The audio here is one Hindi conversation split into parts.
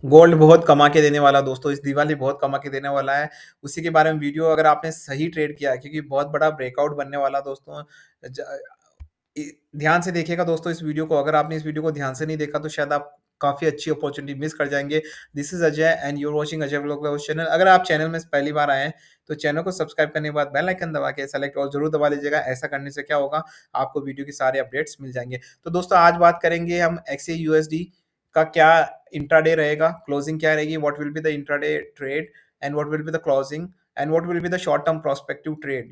गोल्ड बहुत कमा के देने वाला दोस्तों, इस दिवाली बहुत कमा के देने वाला है। उसी के बारे में वीडियो अगर आपने सही ट्रेड किया है क्योंकि बहुत बड़ा ब्रेकआउट बनने वाला दोस्तों। ज इ ध्यान से देखिएगा दोस्तों इस वीडियो को, अगर आपने इस वीडियो को ध्यान से नहीं देखा तो शायद आप काफ़ी अच्छी अपॉर्च्युनिटी मिस कर जाएँगे। This is Ajay and you are watching Ajay vlog lovers channel. अगर आप चैनल में पहली बार आए हैं, तो चैनल को सब्सक्राइब करने के बाद बेल आइकन दबा के सेलेक्ट ऑल ज़रूर दबा लीजिएगा। ऐसा करने से क्या होगा, आपको वीडियो के सारे अपडेट्स मिल जाएँगे। तो दोस्तों आज बात करेंगे हम XAUSD का क्या इंट्राडे रहेगा, क्लोजिंग क्या रहेगी, what will be the intraday trade and what will be the closing and what will be the short term prospective trade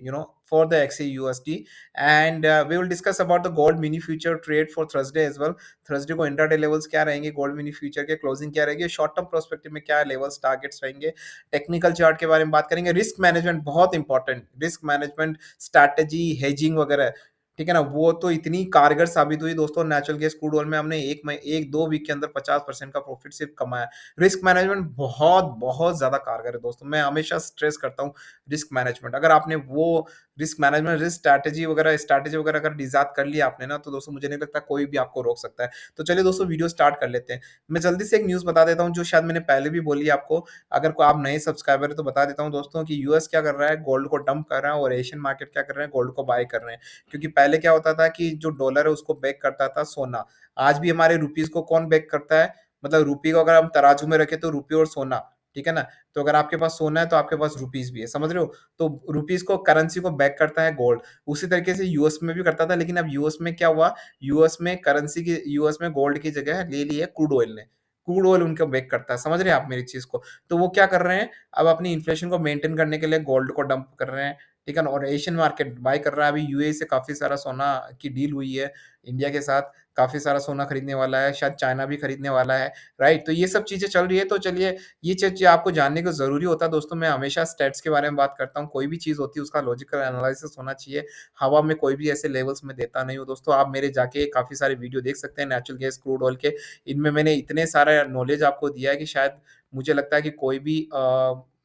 for the XAUSD. And we will discuss about the gold mini future trade for Thursday as well. Thursday को इंट्राडे लेवल्स क्या रहेंगे, गोल्ड मिनी फ्यूचर के क्लोजिंग क्या रहेगी, शॉर्ट टर्म प्रोस्पेक्टिव में क्या लेवल्स टारगेट्स रहेंगे, टेक्निकल चार्ट के बारे में बात करेंगे, रिस्क मैनेजमेंट बहुत important, risk management strategy hedging वगैरह, ठीक है ना, वो तो इतनी कारगर साबित हुई दोस्तों। नेचुरल गैस क्रूड ऑयल में हमने एक दो वीक के अंदर 50% का प्रॉफिट सिर्फ कमाया। रिस्क मैनेजमेंट बहुत बहुत ज्यादा कारगर है दोस्तों, मैं हमेशा स्ट्रेस करता हूँ रिस्क मैनेजमेंट। अगर आपने वो रिस्क मैनेजमेंट, रिस्क स्ट्रैटेजी वगैरह अगर डिजात कर लिया आपने ना, तो दोस्तों मुझे नहीं लगता कोई भी आपको रोक सकता है। तो चलिए दोस्तों वीडियो स्टार्ट कर लेते हैं। मैं जल्दी से एक न्यूज़ बता देता हूँ जो शायद मैंने पहले भी बोली आपको। अगर को आप नए सब्सक्राइबर है तो बता देता हूँ दोस्तों कि यूएस क्या कर रहा है, गोल्ड को डंप कर रहा है, और एशियन मार्केट क्या कर रहे हैं, गोल्ड को बाय कर रहे हैं। क्योंकि पहले क्या होता था कि जो डॉलर है उसको बैक करता था सोना। आज भी हमारे रुपीस को कौन बैक करता है, मतलब रुपये को अगर हम तराजू में रखें तो रुपये और सोना, ठीक है ना। तो अगर आपके पास सोना है तो आपके पास रुपीस भी है, समझ रहे हो। तो रुपीस को, करेंसी को बैक करता है गोल्ड। उसी तरीके से यूएस में भी करता था, लेकिन अब यूएस में क्या हुआ, यूएस में गोल्ड की जगह ले ली है क्रूड ऑयल ने। क्रूड ऑयल उनको बैक करता है, समझ रहे हैं आप मेरी चीज को। तो वो क्या कर रहे हैं, अब अपनी इन्फ्लेशन को मेंटेन करने के लिए गोल्ड को डंप कर रहे हैं, ठीक है ना। और एशियन मार्केट बाय कर रहा है। अभी यूएई से काफी सारा सोना की डील हुई है इंडिया के साथ, काफी सारा सोना खरीदने वाला है, शायद चाइना भी खरीदने वाला है, राइट। तो ये सब चीजें चल रही है। तो चलिए, ये चीज़ आपको जानने को ज़रूरी होता है दोस्तों। मैं हमेशा स्टेट्स के बारे में बात करता हूँ, कोई भी चीज़ होती है उसका लॉजिकल एनालिसिस होना चाहिए। हवा में कोई भी ऐसे लेवल्स में देता नहीं हूँ दोस्तों। आप मेरे जाके काफ़ी सारे वीडियो देख सकते हैं नेचुरल गैस, क्रूड ऑयल के। इनमें मैंने इतने सारा नॉलेज आपको दिया है कि शायद मुझे लगता है कि कोई भी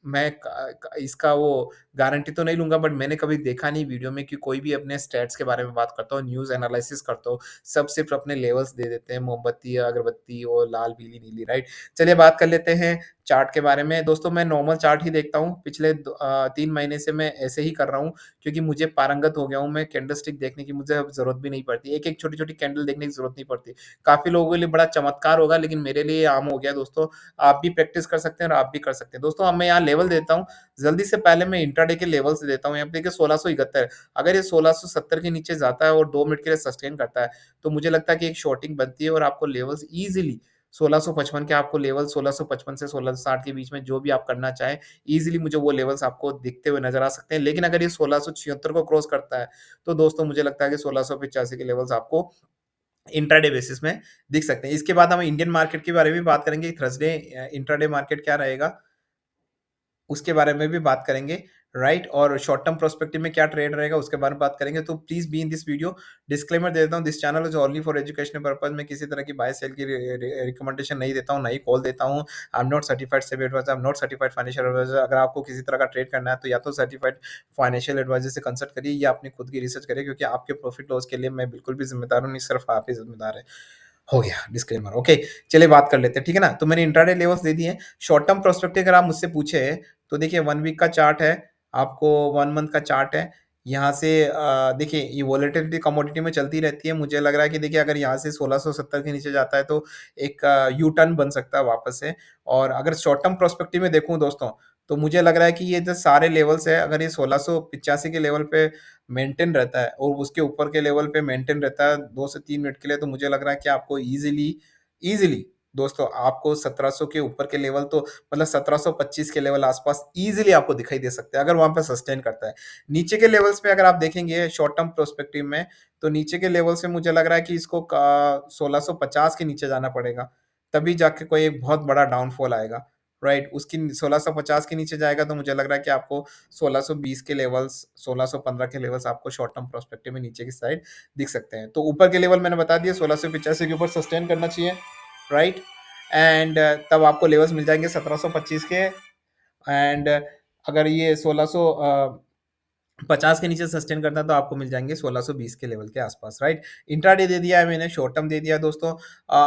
मैं क क इसका वो गारंटी तो नहीं लूँगा, बट मैंने कभी देखा नहीं वीडियो में कि कोई भी अपने स्टेट्स के बारे में बात करता हो, न्यूज़ एनालिसिस करता हो। सब सिर्फ़ अपने लेवल्स दे देते हैं, मोमबत्ती, अगरबत्ती और लाल, पीली, नीली, राइट। चलिए बात कर लेते हैं चार्ट के बारे में। दोस्तों मैं नॉर्मल चार्ट ही देखता हूँ, पिछले 3 महीने से मैं ऐसे ही कर रहा हूँ, क्योंकि मुझे पारंगत हो गया हूँ मैं। कैंडलस्टिक देखने की मुझे अब ज़रूरत भी नहीं पड़ती, एक-एक छोटी-छोटी कैंडल देखने की ज़रूरत नहीं पड़ती। काफ़ी लोगों के लिए बड़ा चमत्कार होगा, लेकिन मेरे लिए ये आम हो गया दोस्तों। आप भी प्रैक्टिस कर सकते हैं और आप भी कर सकते हैं। दोस्तों अब मैं यहाँ लेवल देता हूँ, जल्दी से पहले मैं इंट्राडे के लेवल्स देता हूँ। यहाँ पे देखिए 1671, अगर ये 1670 के नीचे जाता है और 2 मिनट के लिए सस्टेन करता है, तो मुझे लगता है कि एक शॉर्टिंग बनती है और आपको लेवल्स ईज़िली 1655 के, आपको लेवल 1655 से 1660 के बीच में जो भी आप करना चाहें, ईज़िली मुझे वो लेवल्स आपको दिखते हुए नज़र आ सकते हैं। लेकिन अगर ये 1676 को क्रॉस करता है, तो दोस्तों मुझे लगता है कि 1685 के लेवल्स आपको इंट्राडे बेसिस में दिख सकते हैं। इसके बाद हम इंडियन मार्केट के बारे में बात करेंगे, थर्सडे इंट्राडे मार्केट क्या रहेगा? उसके बारे में भी बात करेंगे, राइट। और शॉर्ट टर्म पर्सपेक्टिव में क्या ट्रेड रहेगा उसके बारे में बात करेंगे। तो please be in this video. Disclaimer दे देता हूँ, this channel is only for educational purpose. मैं किसी तरह की बाय सेल की रिकमेंडेशन नहीं देता हूँ, ना ही कॉल देता हूँ। I am not certified SEBI advisor, I am not certified financial advisor. अगर आपको किसी तरह का ट्रेड करना है तो या तो सर्टिफाइड फाइनेंशियल एडवाइज़र से कंसल्ट करिए या अपनी खुद की रिसर्च करिए, क्योंकि आपके प्रॉफिट लॉस के लिए मैं बिल्कुल भी ज़िम्मेदार हूँ नहीं, सिर्फ आप ही ज़िम्मेदार हैं। हो गया डिस्क्लेमर, ओके। चलिए बात कर लेते हैं, ठीक है ना। तो मैंने इंट्राडे लेवल्स दे दिए हैं। शॉर्ट टर्म पर्सपेक्टिव अगर आप मुझसे पूछे तो देखिए 1 वीक का चार्ट है, आपको 1 मंथ का चार्ट है। यहाँ से देखिए ये वोलेटिलिटी कमोडिटी में चलती रहती है। मुझे लग रहा है कि देखिए अगर यहाँ से 1670 के नीचे जाता है तो एक यू टर्न बन सकता है वापस से। और अगर शॉर्ट टर्म पर्सपेक्टिव में देखूँ दोस्तों, तो मुझे लग रहा है कि ये जो सारे लेवल्स है, अगर ये 1685 के लेवल पे मेंटेन रहता है और उसके ऊपर के लेवल पे मेंटेन रहता है 2 से 3 मिनट के लिए, तो मुझे लग रहा है कि आपको ईज़िली दोस्तों आपको 1700 के ऊपर के लेवल, तो मतलब 1725 के लेवल आस-पास ईज़िली आपको दिखाई दे सकते हैं, अगर वहाँ पे सस्टेन करता है। नीचे के लेवल्स पे अगर आप देखेंगे शॉर्ट टर्म पर्सपेक्टिव में, तो नीचे के लेवल से मुझे लग रहा है कि इसको का 1650 के नीचे जाना पड़ेगा, तभी जाके कोई एक बहुत बड़ा डाउनफॉल आएगा, राइट। उसकी 1650 के नीचे जाएगा तो मुझे लग रहा है कि आपको 1620 के लेवल्स, 1615 के लेवल्स आपको शॉर्ट टर्म पर्सपेक्टिव में नीचे की साइड दिख सकते हैं। तो ऊपर के लेवल मैंने बता दिया 1685 के ऊपर सस्टेन करना चाहिए, राइट। एंड तब आपको लेवल्स मिल जाएँगे 1725 के। एंड अगर ये 1600 50 के नीचे सस्टेन करता है तो आपको मिल जाएँगे 1620 के लेवल के आसपास, राइट? इंट्राडे दे दिया है मैंने, शॉर्ट टर्म दे दिया है दोस्तों।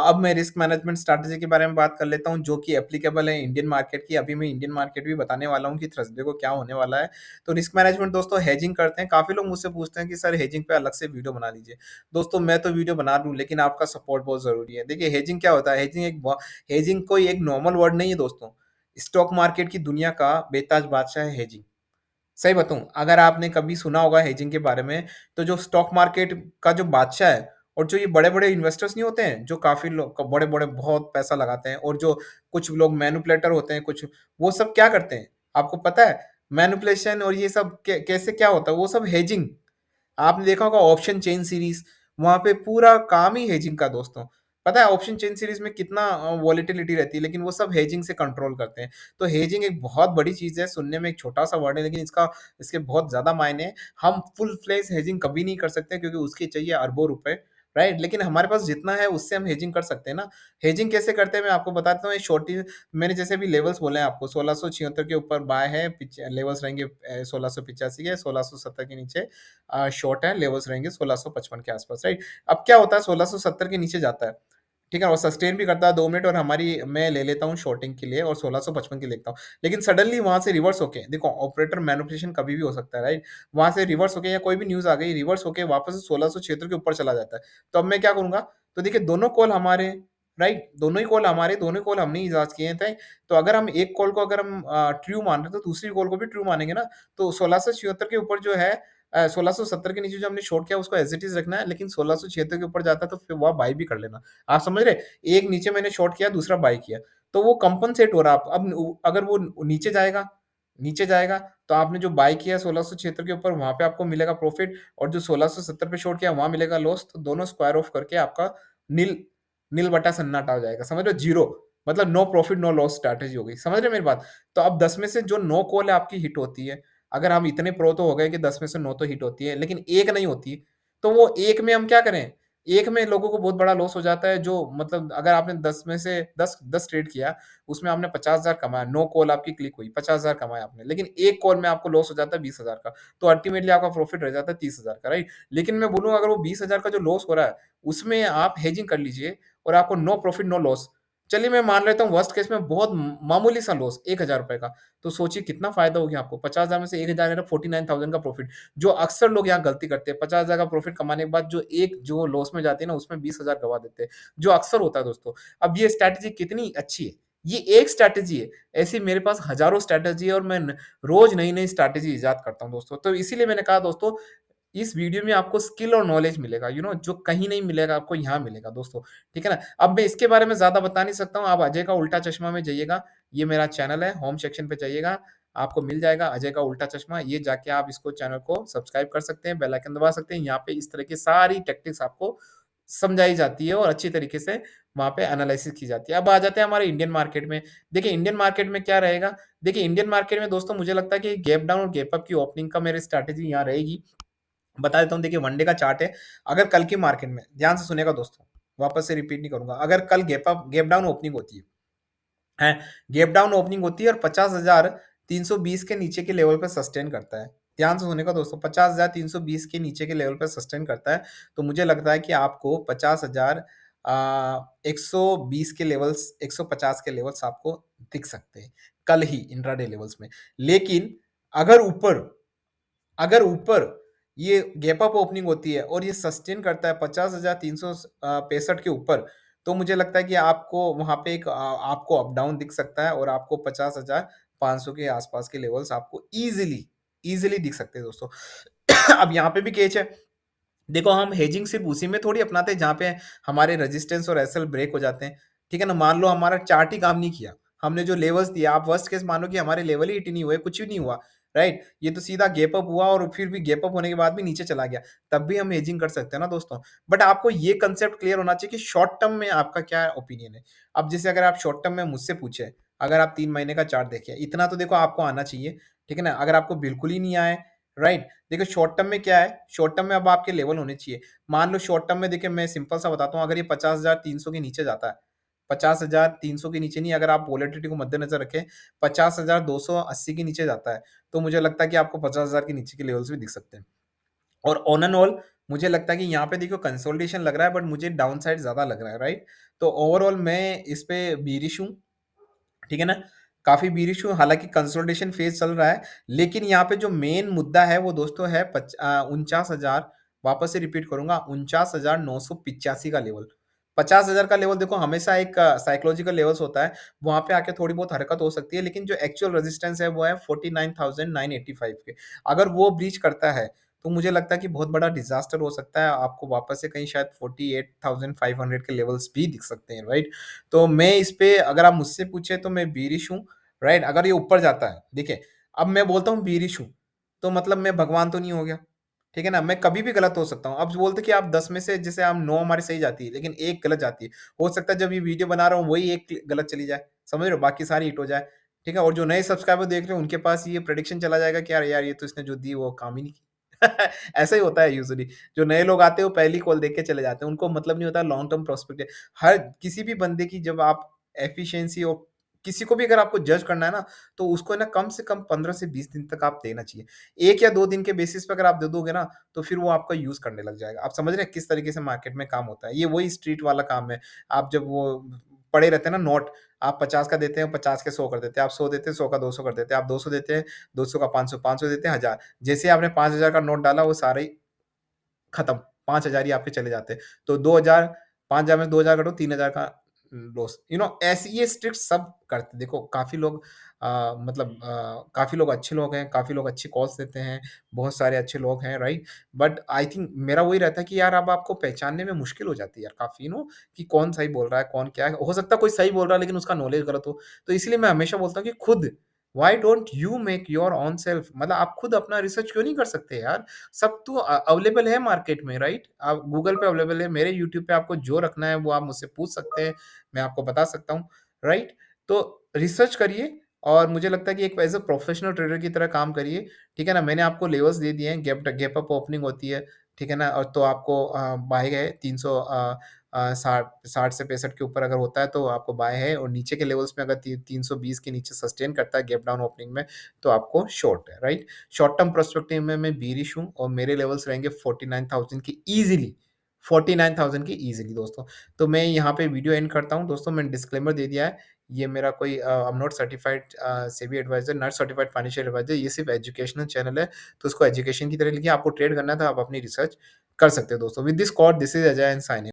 अब मैं रिस्क मैनेजमेंट स्ट्रैटेजी के बारे में बात कर लेता हूँ जो कि एप्लीकेबल है इंडियन मार्केट की। अभी मैं इंडियन मार्केट भी बताने वाला हूँ कि थर्सडे को क्या होने वाला है। तो रिस्क मैनेजमेंट दोस्तों हेजिंग करते हैं। काफ़ी लोग मुझसे पूछते हैं कि सर हेजिंग पे अलग से वीडियो बना लीजिए। दोस्तों मैं तो वीडियो बना लूँ लेकिन आपका सपोर्ट बहुत ज़रूरी है। देखिए हेजिंग क्या होता है? हेजिंग कोई एक नॉर्मल वर्ड नहीं है दोस्तों। स्टॉक मार्केट की दुनिया का बेताज बादशाह है हेजिंग। सही बताऊँ, अगर आपने कभी सुना होगा हेजिंग के बारे में, तो जो स्टॉक मार्केट का जो बादशाह है और जो ये बड़े-बड़े इन्वेस्टर्स नहीं होते हैं, जो काफ़ी लोग क बड़े-बड़े बहुत पैसा लगाते हैं और जो कुछ लोग मैनिपुलेटर होते हैं, कुछ वो सब क्या करते हैं, आपको पता है? मैनिपुलेशन और ये सब कैसे क्या होता है, वो सब हेजिंग आपने देखा होगा ऑप्शन चेन सीरीज वहां पे पूरा काम ही हेजिंग का दोस्तों पता है ऑप्शन चेन सीरीज में कितना वॉलेटिलिटी रहती है लेकिन वो सब हेजिंग से कंट्रोल करते हैं तो हेजिंग एक बहुत बड़ी चीज है सुनने में एक छोटा सा वर्ड है लेकिन इसके बहुत ज्यादा मायने हैं हम फुल फ्लेज हेजिंग कभी नहीं कर सकते क्योंकि उसके चाहिए अरबों रुपए राइट लेकिन हमारे पास जितना है उससे हम हेजिंग कर सकते हैं ना हेजिंग कैसे करते हैं मैं आपको बताता हूँ ये छोटी मैंने जैसे भी लेवल्स बोले हैं आपको 1676 के ऊपर बाय है लेवल्स रहेंगे 1685 के 1670 के नीचे शॉर्ट है लेवल्स रहेंगे 1655 के आसपास राइट अब क्या होता है 1670 के नीचे जाता है ठीक है और सस्टेन भी करता है 2 मिनट और हमारी मैं ले लेता हूँ शॉर्टिंग के लिए और 1655 की लेता हूँ लेकिन सडनली वहां से रिवर्स होके देखो ऑपरेटर मैनिपुलेशन कभी भी हो सकता है राइट वहां से रिवर्स होके या कोई भी न्यूज आ गई रिवर्स होके वापस 1676 के ऊपर चला जाता है तो अब मैं क्या करूंगा तो देखिए दोनों कॉल हमारे राइट दोनों ही कॉल हमारे दोनों कॉल हमने ही जांच किए थे तो अगर हम एक कॉल को अगर हम ट्रू मान रहे हैं तो दूसरी कॉल को भी ट्रू मानेंगे ना तो 1676 के ऊपर जो है 1670 के नीचे जो हमने शॉर्ट किया उसको एज इट इज रखना है लेकिन 1676 के ऊपर जाता है तो फिर वह बाई भी कर लेना आप समझ रहे एक नीचे मैंने शॉर्ट किया दूसरा बाई किया तो वो कंपनसेट हो रहा है अब अगर वो नीचे जाएगा तो आपने जो बाई किया 1676 के ऊपर वहां पे आपको मिलेगा प्रॉफिट और जो 1670 पे शॉर्ट किया वहां मिलेगा लॉस तो दोनों स्क्वायर ऑफ करके आपका नील नील बटा सन्नाटा हो जाएगा समझ रहे हो जीरो मतलब no profit no loss strategy हो गई समझ रहे हो मेरी बात तो अब 10 में से जो 9 कॉल है आपकी हिट होती है अगर हम इतने प्रो तो हो गए कि 10 में से 9 तो हिट होती है लेकिन एक नहीं होती तो वो एक में हम क्या करें एक में लोगों को बहुत बड़ा लॉस हो जाता है जो मतलब अगर आपने 10 में से 10 ट्रेड किया उसमें आपने 50,000 कमाया 9 कॉल आपकी क्लिक हुई 50,000 कमाया आपने लेकिन एक कॉल में आपको लॉस हो जाता है 20,000 का तो अल्टीमेटली आपका प्रॉफिट रह जाता है 30,000 का राइट लेकिन मैं बोलूँ अगर वो 20,000 का जो लॉस हो रहा है उसमें आप हेजिंग कर लीजिए और आपको नो प्रॉफिट नो लॉस चलिए मैं मान लेता हूँ वर्स्ट केस में बहुत मामूली सा लॉस 1,000 रुपए का तो सोचिए कितना फायदा हो गया आपको 50,000 में से 1,000 49,000 का प्रॉफिट जो अक्सर लोग यहाँ गलती करते हैं 50,000 का प्रॉफिट कमाने के बाद जो एक जो लॉस में जाती है ना उसमें 20,000 गवा देते हैं जो अक्सर होता है दोस्तों अब ये स्ट्रैटेजी कितनी अच्छी है ये एक स्ट्रैटेजी है ऐसी मेरे पास हजारों स्ट्रैटेजी है और मैं रोज नई नई स्ट्रैटेजी इजाद करता हूँ दोस्तों तो इसीलिए मैंने कहा दोस्तों इस वीडियो में आपको स्किल और नॉलेज मिलेगा जो कहीं नहीं मिलेगा आपको यहाँ मिलेगा दोस्तों ठीक है ना अब मैं इसके बारे में ज्यादा बता नहीं सकता हूँ आप अजय का उल्टा चश्मा में जाइएगा ये मेरा चैनल है होम सेक्शन पे जाइएगा आपको मिल जाएगा अजय का उल्टा चश्मा ये जाके आप इसको चैनल को सब्सक्राइब कर सकते हैं बेल आइकन दबा सकते हैं यहाँ पे इस तरह की सारी टेक्टिक्स आपको समझाई जाती है और अच्छी तरीके से वहाँ पे एनालिसिस की जाती है अब आ जाते हैं हमारे इंडियन मार्केट में देखिए इंडियन मार्केट में क्या रहेगा देखिए इंडियन मार्केट में दोस्तों मुझे लगता है कि गैप डाउन और गैप अप की ओपनिंग का मेरी स्ट्रैटेजी यहाँ रहेगी बता देता हूँ देखिए वनडे का चार्ट है अगर कल की मार्केट में ध्यान से सुनेगा दोस्तों वापस से रिपीट नहीं करूंगा अगर कल गैप डाउन ओपनिंग होती है गैप डाउन ओपनिंग होती है और 50,320 के नीचे के लेवल पर सस्टेन करता है ध्यान से सुनेगा दोस्तों 50,320 के नीचे के लेवल पर सस्टेन करता है तो मुझे लगता है कि आपको 1,20 के लेवल्स 150 के लेवल्स आपको दिख सकते हैं कल ही इंट्राडे लेवल्स में लेकिन अगर ऊपर अगर ऊपर ये गैप अप ओपनिंग होती है और ये सस्टेन करता है 50,365 के ऊपर तो मुझे लगता है कि आपको वहां पे आपको अप डाउन दिख सकता है और आपको 50,500 के आसपास के लेवल्स आपको इजीली इजीली दिख सकते हैं दोस्तों अब यहाँ पे भी केच है देखो हम हेजिंग सिर्फ उसी में थोड़ी अपनाते हैं जहाँ पे हमारे रेजिस्टेंस और एसएल ब्रेक हो जाते हैं ठीक है ना मान लो हमारा चार्ट ही काम नहीं किया हमने जो लेवल्स दिया आप वर्स्ट केस मानो कि हमारे लेवल ही हिट नहीं हुए कुछ भी नहीं हुआ राइट ये तो सीधा गैप अप हुआ और फिर भी गैप अप होने के बाद भी नीचे चला गया तब भी हम हेजिंग कर सकते हैं ना दोस्तों बट आपको ये कंसेप्ट क्लियर होना चाहिए कि शॉर्ट टर्म में आपका क्या ओपिनियन है अब जैसे अगर आप शॉर्ट टर्म में मुझसे पूछे अगर आप 3 महीने का चार्ट देखें इतना तो देखो आपको आना चाहिए ठीक है ना अगर आपको बिल्कुल ही नहीं आए राइट देखो शॉर्ट टर्म में क्या है शॉर्ट टर्म में अब आपके लेवल होने चाहिए मान लो शॉर्ट टर्म में देखिए मैं सिंपल सा बताता हूँ अगर ये 50,300 के नीचे जाता है 50,000 300 के नीचे नहीं, अगर आप वोलेटिलिटी को मद्देनज़र रखें, 50,000 280 के नीचे जाता है, तो मुझे लगता है कि आपको 50,000 के नीचे के लेवल्स भी दिख सकते हैं। और ऑन एंड ऑल मुझे लगता है कि यहाँ पे देखो कंसोलिडेशन लग रहा है, बट मुझे डाउन साइड ज़्यादा लग रहा है, राइट? तो ओवरऑल मैं इस पे बीरिश हूँ, ठीक है ना? काफ़ी बीरिश हूँ, हालाँकि कंसोलिडेशन फेज़ चल रहा है, लेकिन यहाँ पे जो मेन मुद्दा है वो दोस्तों है 49,000, वापस से रिपीट करूँगा, 49,985 का लेवल। 50,000 का लेवल देखो हमेशा एक साइकोलॉजिकल लेवल्स होता है, वहाँ पे आके थोड़ी बहुत हरकत हो सकती है, लेकिन जो एक्चुअल रेजिस्टेंस है वो है 49,985 के। अगर वो ब्रीच करता है, तो मुझे लगता है कि बहुत बड़ा डिज़ास्टर हो सकता है, आपको वापस से कहीं शायद 48,500 के लेवल्स भी दिख सकते हैं, राइट? तो मैं इस पे अगर आप मुझसे पूछे तो मैं बीरिश हूँ, राइट? अगर ये ऊपर जाता है, देखिए, अब मैं बोलता हूँ बीरिश हूँ, तो मतलब मैं भगवान तो नहीं हो गया, ठीक है ना? मैं कभी भी गलत हो सकता हूँ। अब बोलते कि आप 10 में से जैसे हम 9 हमारी सही जाती है, लेकिन 1 गलत जाती है। हो सकता है जब ये वीडियो बना रहा हूँ वही 1 गलत चली जाए, समझ रहे हो? बाकी सारी हिट हो जाए, ठीक है? और जो नए सब्सक्राइबर देख रहे हैं उनके पास ये प्रेडिक्शन चला जाएगा कि यार यार ये तो इसने जो दी वो काम ही नहीं की। ऐसा ही होता है यूजुअली। जो नए लोग आते हैं वो पहली कॉल देख के चले जाते हैं। उनको मतलब नहीं होता लॉन्ग टर्म प्रोस्पेक्ट हर किसी भी बंदे की जब आप एफिशिएंसी और किसी को भी अगर आपको जज करना है ना, तो उसको ना कम से कम 15 से 20 दिन तक आप देना चाहिए। 1 या 2 दिन के बेसिस पे अगर आप दे दोगे ना, तो फिर वो आपका यूज़ करने लग जाएगा। आप समझ रहे हैं किस तरीके से मार्केट में काम होता है। ये वही स्ट्रीट वाला काम है। आप जब वो पड़े रहते हैं ना नोट, आप 50 का देते हैं, 50 के 100 कर देते हैं। आप 100 देते हैं, 100 का 200 कर देते हैं। आप 200 देते हैं, 200 का 500, 500 देते हैं, 1000। जैसे ही आपने 5,000 का नोट डाला, वो सारे ही खत्म, 5,000 ही आपके चले जाते हैं। तो 2,000 5,000 में 2,000 काटो 3,000 का लॉस। ऐसे ये ट्रिक्स सब करते देखो काफ़ी लोग काफ़ी लोग अच्छे लोग हैं, काफ़ी लोग अच्छी कॉल्स देते हैं, बहुत सारे अच्छे लोग हैं, राइट? बट आई थिंक मेरा वही रहता है कि यार अब आपको पहचानने में मुश्किल हो जाती है यार काफ़ी कि कौन सही बोल रहा है, कौन क्या है। हो सकता है कोई सही बोल रहा है लेकिन उसका नॉलेज गलत हो। तो इसलिए मैं हमेशा बोलता हूँ कि खुद why don't you make your own self मतलब आप खुद अपना रिसर्च क्यों नहीं कर सकते यार? सब तो अवेलेबल है मार्केट में राइट? आप गूगल पे अवेलेबल है, मेरे यूट्यूब पे आपको जो रखना है वो आप मुझसे पूछ सकते हैं, मैं आपको बता सकता हूँ, राइट? तो रिसर्च करिए और मुझे लगता है कि एक एज़ अ प्रोफेशनल ट्रेडर की तरह काम करिए, ठीक है ना? मैंने आपको लेवल्स दे दिए हैं, गैप अप ओपनिंग होती है, ठीक है ना? और तो आपको बाय है 300 60 से 65 के ऊपर अगर होता है तो आपको बाय है और नीचे के लेवल्स में अगर 320 के नीचे सस्टेन करता है गैप डाउन ओपनिंग में, तो आपको शॉर्ट है, राइट? शॉर्ट टर्म पर्सपेक्टिव में मैं बीरिश हूँ और मेरे लेवल्स रहेंगे 49,000 की ईज़िली, 49,000 की ईज़िली दोस्तों। तो मैं यहाँ पे वीडियो एंड करता हूँ दोस्तों, मैंने डिस्क्लेमर दे दिया है, ये मेरा कोई I am not certified SEBI advisor, not certified financial advisor, ये सिर्फ़ एजुकेशनल चैनल है, तो इसको एजुकेशन की तरह लीजिए, आपको ट्रेड करना है तो आप अपनी रिसर्च कर सकते हो दोस्तों। With this call this is Ajay and signing